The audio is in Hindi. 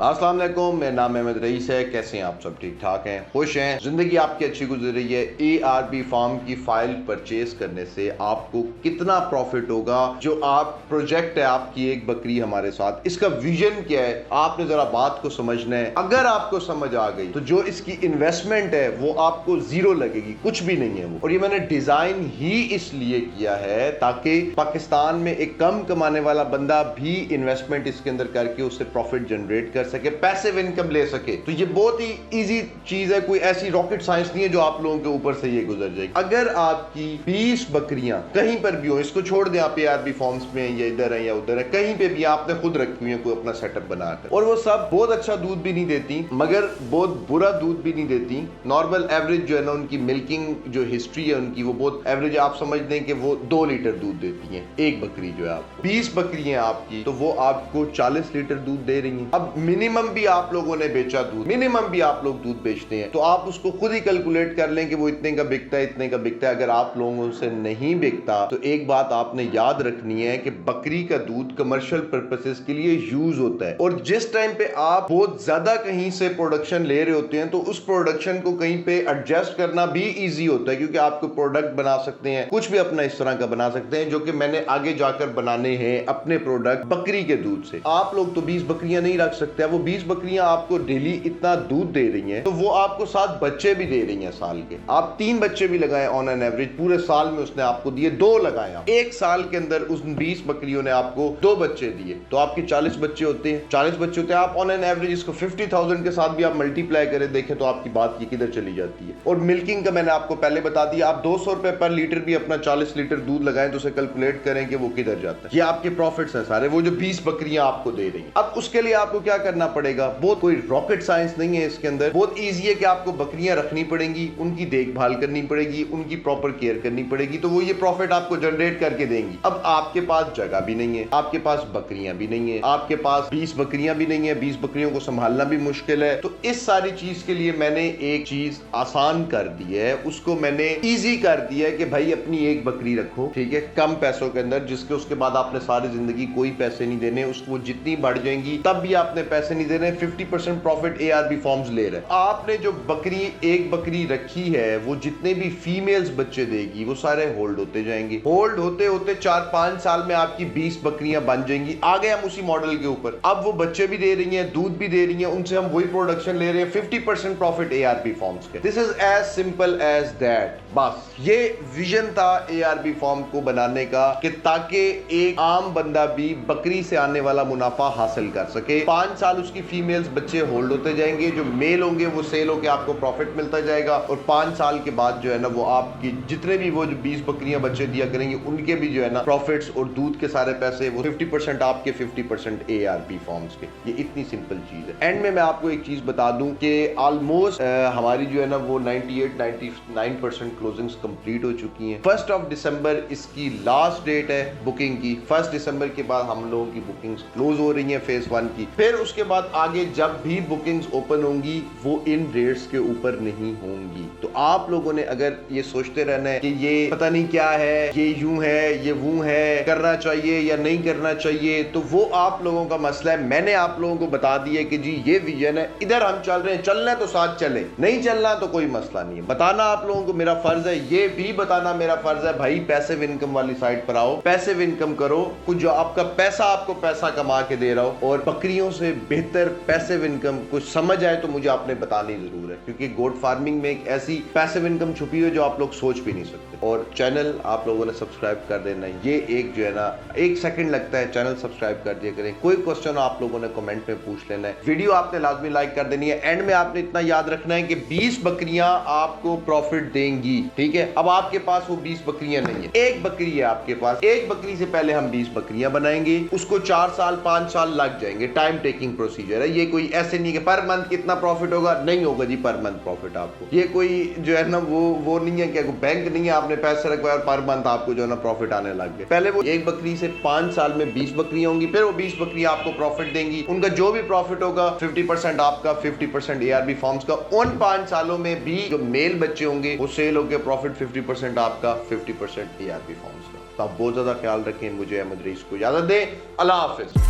अस्सलाम वालेकुम, मेरा नाम अहमद रईस है। कैसे हैं आप सब? ठीक ठाक हैं, खुश हैं, जिंदगी आपकी अच्छी गुजर रही है। ARB फार्म की फाइल परचेज करने से आपको कितना प्रॉफिट होगा? जो आप प्रोजेक्ट है आपकी एक बकरी हमारे साथ, इसका विजन क्या है, आपने जरा बात को समझना है। अगर आपको समझ आ गई तो जो इसकी इन्वेस्टमेंट है वो आपको जीरो लगेगी, कुछ भी नहीं है वो। और ये मैंने डिजाइन ही इसलिए किया है ताकि पाकिस्तान में एक कम कमाने वाला बंदा भी इन्वेस्टमेंट इसके अंदर करके उससे प्रॉफिट जनरेट कर सके, पैसिव इनकम ले सके। तो ये बहुत ही इजी चीज है, कोई ऐसी रॉकेट साइंस नहीं है जो आप लोगों के ऊपर से ये गुजर जाएगी। अगर आपकी 20 बकरियां कहीं पर भी हो, इसको छोड़ दें आप ARB फॉर्म्स में या इधर है या उधर है, कहीं पे भी आपने खुद रखी हुई है कोई अपना सेटअप बनाकर, और वो सब बहुत अच्छा दूध भी नहीं देती मगर बहुत बुरा दूध भी नहीं देती। नॉर्मल एवरेज जो है ना उनकी मिल्किंग जो हिस्ट्री है उनकी, वो बहुत एवरेज आप समझ लें कि वो 2 लीटर दूध देती है एक बकरी जो है आपको। 20 बकरियां आपकी, तो वो आपको 40 लीटर दूध दे रही है। अब मिनिमम भी आप लोगों ने बेचा दूध, मिनिमम भी आप लोग दूध बेचते हैं, तो आप उसको खुद ही कैलकुलेट कर लें कि वो इतने का बिकता है, इतने का बिकता है। अगर आप लोगों से नहीं बिकता तो एक बात आपने याद रखनी है कि बकरी का दूध कमर्शियल पर्पसेस के लिए यूज होता है, और जिस टाइम पे आप बहुत ज्यादा कहीं से प्रोडक्शन ले रहे होते हैं तो उस प्रोडक्शन को कहीं पे एडजस्ट करना भी इजी होता है, क्योंकि आपको प्रोडक्ट बना सकते हैं, कुछ भी अपना इस तरह का बना सकते हैं, जो कि मैंने आगे जाकर बनाने हैं अपने प्रोडक्ट बकरी के दूध से। आप लोग तो 20 बकरियां नहीं रख सकते। वो 20 बकरियां आपको डेली इतना दूध दे रही हैं, तो वो आपको 7 बच्चे भी दे रही हैं साल के। आप 3 बच्चे भी लगाए ऑन एन एवरेज, पूरे साल में उसने आपको दिए 2 लगाए। एक साल के अंदर उस 20 बकरियों ने आपको 2 बच्चे दिए, तो आपके 40 बच्चे होते हैं। 40 बच्चे होते हैं, आप ऑन एन एवरेज इसको 50,000 के साथ भी आप मल्टीप्लाई करें देखें तो आपकी बात ये किधर चली जाती है। और मिल्किंग का मैंने आपको पहले बता दिया, आप 200 रुपए पर लीटर भी अपना 40 लीटर दूध लगाएं तो उसे कैलकुलेट करें कि वो किधर जाता है। ये आपके प्रॉफिट्स हैं सारे, वो जो 20 बकरियां आपको दे रही हैं। अब उसके लिए आपको क्या करना पड़ेगा? बहुत कोई रॉकेट साइंस नहीं है इसके अंदर, बहुत इजी है कि आपको बकरियां रखनी पड़ेंगी, उनकी देखभाल करनी पड़ेगी, उनकी प्रॉपर केयर करनी पड़ेगी, तो वो ये प्रॉफिट आपको जनरेट करके देंगी। अब आपके पास जगह भी नहीं है, आपके पास बकरियां भी नहीं है, आपके पास 20 बकरियां भी नहीं है, 20 बकरियों को संभालना भी मुश्किल है। तो इस सारी चीज के लिए मैंने एक चीज आसान कर दी है, उसको मैंने इजी कर दिया है कि भाई अपनी एक बकरी रखो, ठीक है, कम पैसों के अंदर, जिसके उसके बाद आपने सारी जिंदगी कोई पैसे नहीं देने, उसको जितनी बढ़ जाएंगी तब भी आपने पैसे नहीं देने। 50% प्रॉफिट ARB फॉर्म्स ले रहे हैं। आपने जो बकरी एक बकरी रखी है, वो जितने भी फीमेल्स बच्चे देगी वो सारे होल्ड होते जाएंगे। होल्ड होते होते 4-5 साल में आपकी 20 बकरियां बन जाएंगी। आगे हम उसी मॉडल के ऊपर, अब वो बच्चे भी दे रही हैं, दूध भी दे रही हैं, उनसे हम वही प्रोडक्शन ले रहे हैं। 50% प्रॉफिट ARB फॉर्म्स के। This is as simple as that. बस ये विजन था ARB फॉर्म को बनाने का, कि ताकि एक आम बंदा भी बकरी से आने वाला मुनाफा हासिल कर सके। 5 साल उसकी फीमेल्स बच्चे होल्ड होते जाएंगे, जो मेल होंगे वो सेल होके आपको प्रॉफिट मिलता जाएगा, और 5 साल के बाद जो है ना वो आपकी जितने भी वो जो 20 बकरियां बच्चे दिया करेंगे उनके भी जो है ना प्रॉफिट्स और दूध के सारे पैसे वो 50% आपके, 50% ARB फॉर्म्स के। ये इतनी सिंपल चीज है। एंड में मैं आपको एक चीज बता दूं कि ऑलमोस्ट हमारी जो है ना वो 98-99% क्लोजिंग्स कंप्लीट हो चुकी हैं। 1 दिसंबर इसकी लास्ट डेट है बुकिंग की। 1 दिसंबर के बाद हम लोगों की बुकिंग्स क्लोज हो रही हैं फेज 1 की। फिर उसके बाद आगे जब भी बुकिंग्स ओपन होंगी वो इन रेट्स के ऊपर नहीं होंगी। तो आप लोगों ने अगर ये सोचते रहना है कि ये पता नहीं क्या है, ये यूं है, ये वो है, करना चाहिए या नहीं करना चाहिए, तो वो आप लोगों का मसला है। मैंने आप लोगों को बता दिया कि जी ये विजन है, इधर हम चल रहे हैं, चलना है तो साथ चले, नहीं चलना तो कोई मसला नहीं है। बताना आप लोगों को मेरा फर्ज है, ये भी बताना मेरा फर्ज है, भाई पैसिव इनकम वाली साइड पर आओ, पैसिव इनकम करो, कुछ जो आपका पैसा आपको पैसा कमा के दे रहा हो, और बकरियों से बेहतर पैसिव इनकम कुछ समझ आए तो मुझे आपने बतानी जरूर है, क्योंकि गोट फार्मिंग में एक ऐसी पैसिव इनकम छुपी है जो आप लोग सोच भी नहीं सकते। और चैनल आप लोगों ने सब्सक्राइब कर देना है, ये एक जो है ना 1 सेकंड लगता है, चैनल सब्सक्राइब कर दिया करें। कोई क्वेश्चन आप लोगों ने कमेंट में पूछ लेना है, वीडियो आपने लाजमी लाइक कर देनी है। एंड में आपने इतना याद रखना है कि 20 बकरियां आपको प्रॉफिट देंगी, ठीक है। अब आपके पास वो 20 बकरियां नहीं है, एक बकरी है आपके पास। एक बकरी से पहले हम 20 बकरियां बनाएंगे, उसको 4 साल 5 साल लग जाएंगे, टाइम टेकिंग प्रोसीजर है। ये कोई ऐसे नहीं कि पर मंथ कितना प्रॉफिट होगा, नहीं होगा जी, पर मंथ प्रॉफिट आपको। ये कोई जो है ना वो नहीं है कि बैंक नहीं है, आपने पैसे रखवाए और पर मंथ आपको जो है ना प्रॉफिट आने लग गए। पहले वो एक बकरी से 5 साल में 20 बकरियां होंगी, फिर वो 20 बकरियां आपको प्रॉफिट देंगी। उनका जो भी प्रॉफिट होगा 50% आपका, 50% ARB फार्म्स का। उन 5 सालों में भी जो मेल बच्चे होंगे वो सेल होकर प्रॉफिट 50% आपका, 50% ARB फार्म्स का। तो आप बहुत ज्यादा ख्याल रखें। मुझे अहमद रईस को इजाजत दें। अल्लाह हाफिज।